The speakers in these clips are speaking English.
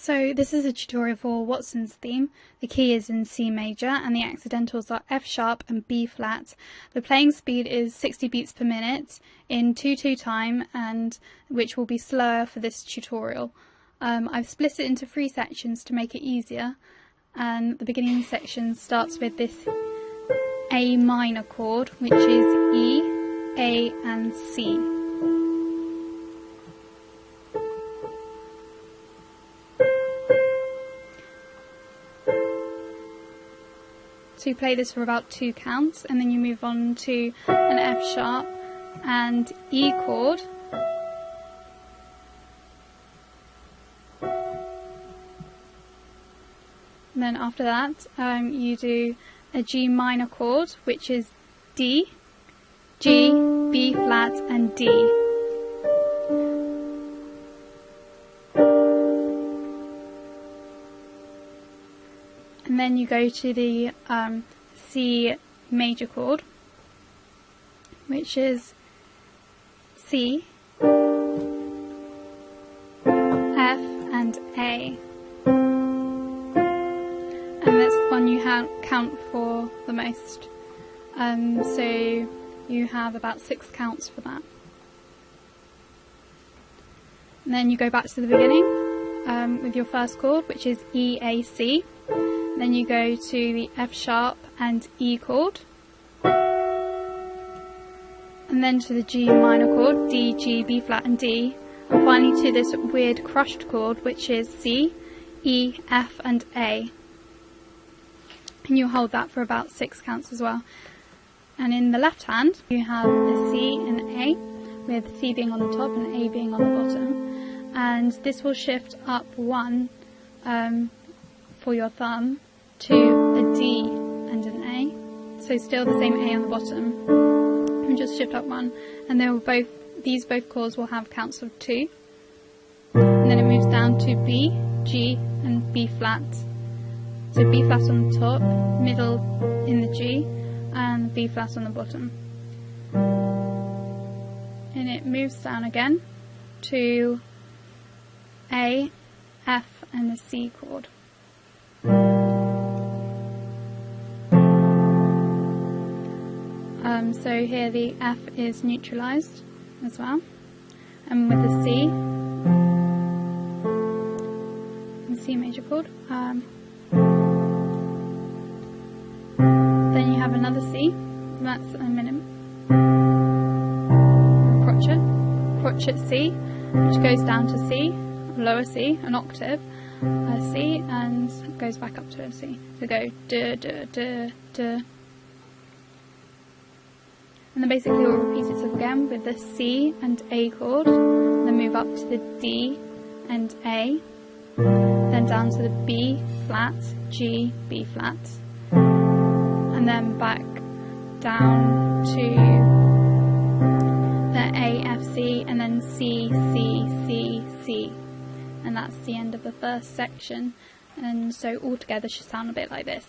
So this is a tutorial for Watson's theme. The key is in C major and the accidentals are F sharp and B flat. The playing speed is 60 beats per minute in 2/2 time, and which will be slower for this tutorial. I've split it into 3 sections to make it easier, and the beginning section starts with this A minor chord, which is E, A and C. So you play this for about 2 counts, and then you move on to an F sharp and E chord, and then after that you do a G minor chord, which is D, G, B flat and D. And then you go to the C major chord, which is C, F and A. And that's the one you count for the most. So you have about 6 counts for that. And then you go back to the beginning with your first chord, which is E, A, C. Then you go to the F sharp and E chord, and then to the G minor chord, D, G, B flat and D, and finally to this weird crushed chord, which is C, E, F and A. And you hold that for about 6 counts as well. And in the left hand you have a C and A, with C being on the top and A being on the bottom, and this will shift up 1 for your thumb to a D and an A, so still the same A on the bottom, and just shift up 1, and they will these both chords will have counts of 2, and then it moves down to B, G and B flat. So B flat on the top, middle in the G, and B flat on the bottom, and it moves down again to A, F and a C chord. So here the F is neutralised as well, and with the C, and C major chord, then you have another C, and that's a minimum crotchet C, which goes down to C, lower C, an octave, a C, and goes back up to a C. So go duh, duh, duh, duh. And then basically it will repeat itself again with the C and A chord, then move up to the D and A, then down to the B flat, G, B flat, and then back down to the A, F, C, and then C, C, C, C. And that's the end of the first section, and so all together should sound a bit like this.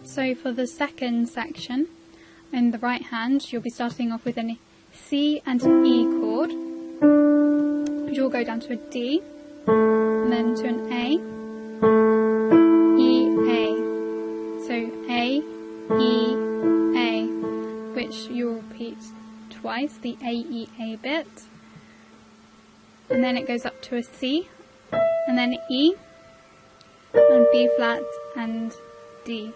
So for the second section, in the right hand, you'll be starting off with a C and an E chord, which will go down to a D, and then to an A, E, A. So A, E, A, which you'll repeat twice, the A, E, A bit, and then it goes up to a C, and then E, and B flat and D.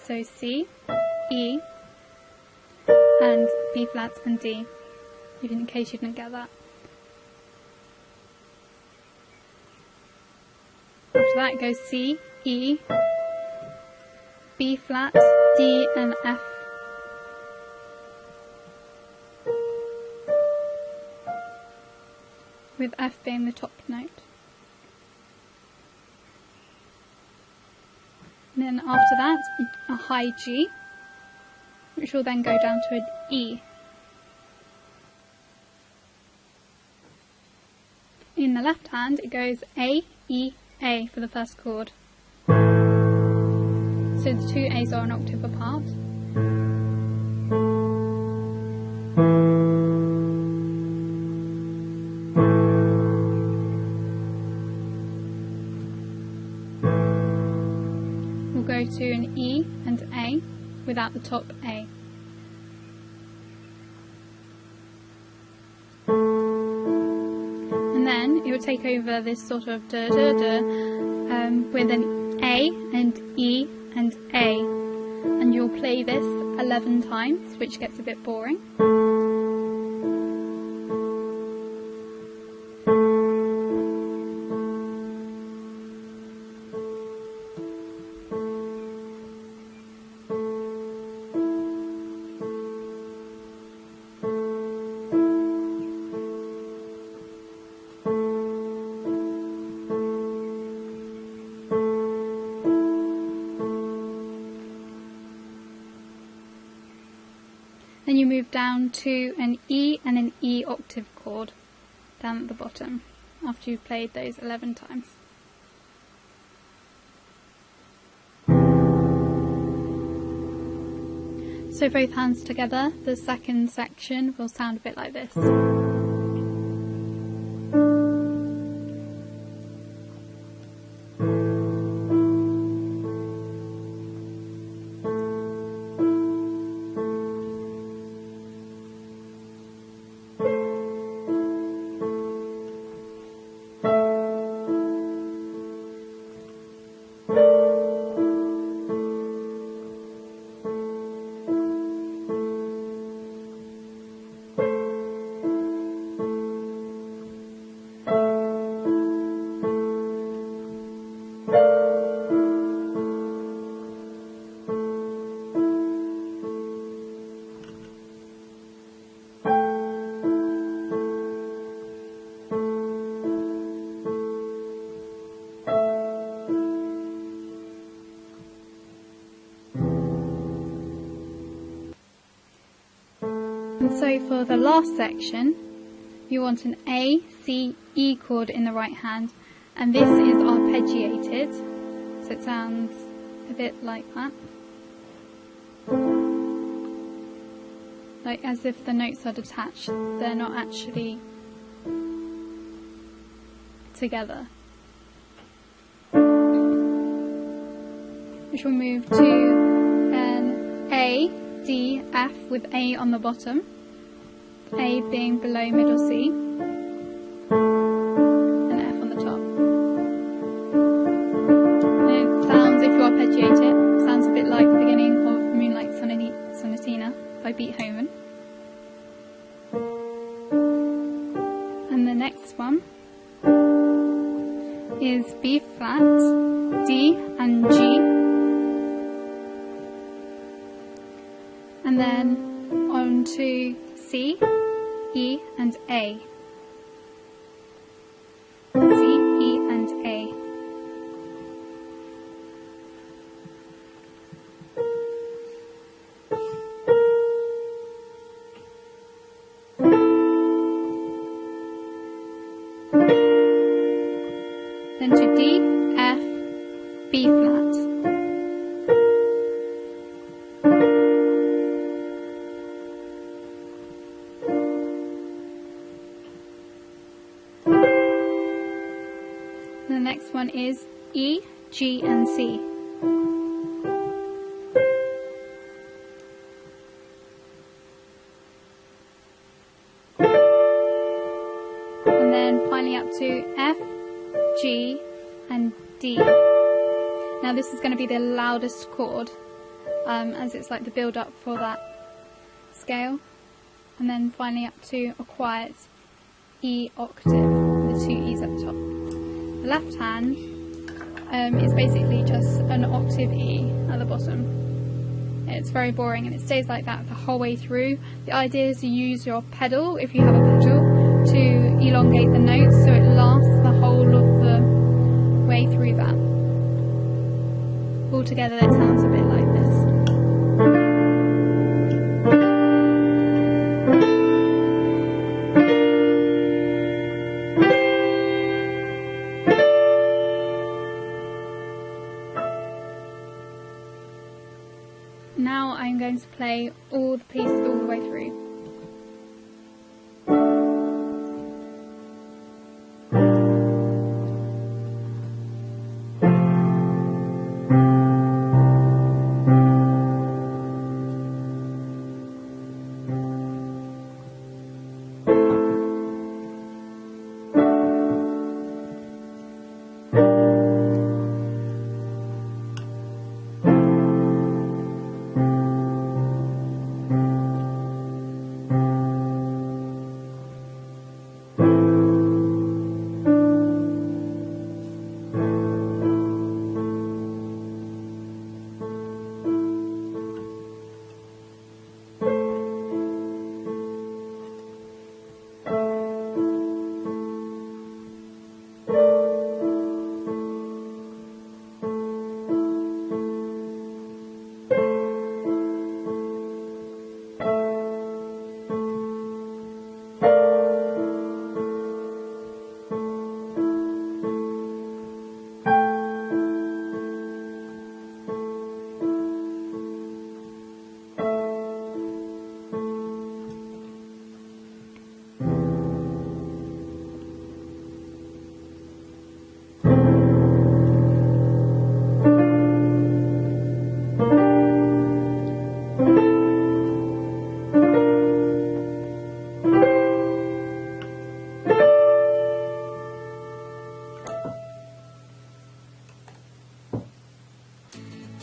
So C, E, and B flat and D, even in case you didn't get that. After that it goes C, E, B flat, D and F, with F being the top note. And then after that, a high G, which will then go down to an E. In the left hand, it goes A, E, A for the first chord. So the two A's are an octave apart. We'll go to an E and A without the top A. And then it will take over this sort of da da da with an A and E and A, and you'll play this 11 times, which gets a bit boring. Then you move down to an E and an E octave chord down at the bottom after you've played those 11 times. So both hands together, the second section will sound a bit like this. And so for the last section, you want an A, C, E chord in the right hand, and this is arpeggiated, so it sounds a bit like that. Like as if the notes are detached, they're not actually together. Which will move to an A, D, F with A on the bottom, A being below middle C, and F on the top. And it sounds, if you arpeggiate it, sounds a bit like the beginning of Moonlight Sonatina by Beethoven. And the next one is B flat, D and G. And then on to C, E and A. C, E and A. Then to D, F, B flat. The next one is E, G and C. And then finally up to F, G and D. Now this is going to be the loudest chord, as it's like the build up for that scale. And then finally up to a quiet E octave, the two E's at the top. The left hand is basically just an octave E at the bottom. It's very boring and it stays like that the whole way through. The idea is to use your pedal, if you have a pedal, to elongate the notes so it lasts the whole of the way through that. Altogether it sounds a bit like this. Now I'm going to play all the pieces all the way through.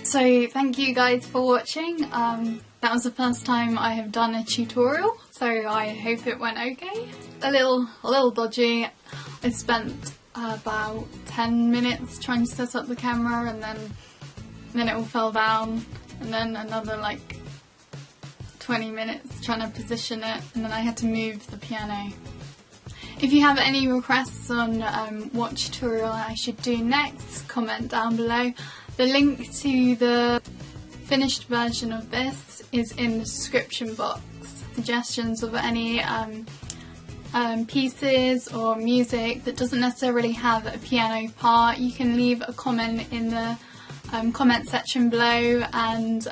So thank you guys for watching. That was the first time I have done a tutorial, so I hope it went okay. A little dodgy. I spent about 10 minutes trying to set up the camera, and then it all fell down, and then another like 20 minutes trying to position it, and then I had to move the piano. If you have any requests on what tutorial I should do next, comment down below. The link to the finished version of this is in the description box. Suggestions of any pieces or music that doesn't necessarily have a piano part, you can leave a comment in the comment section below, and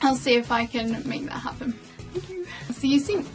I'll see if I can make that happen. Thank you. See you soon.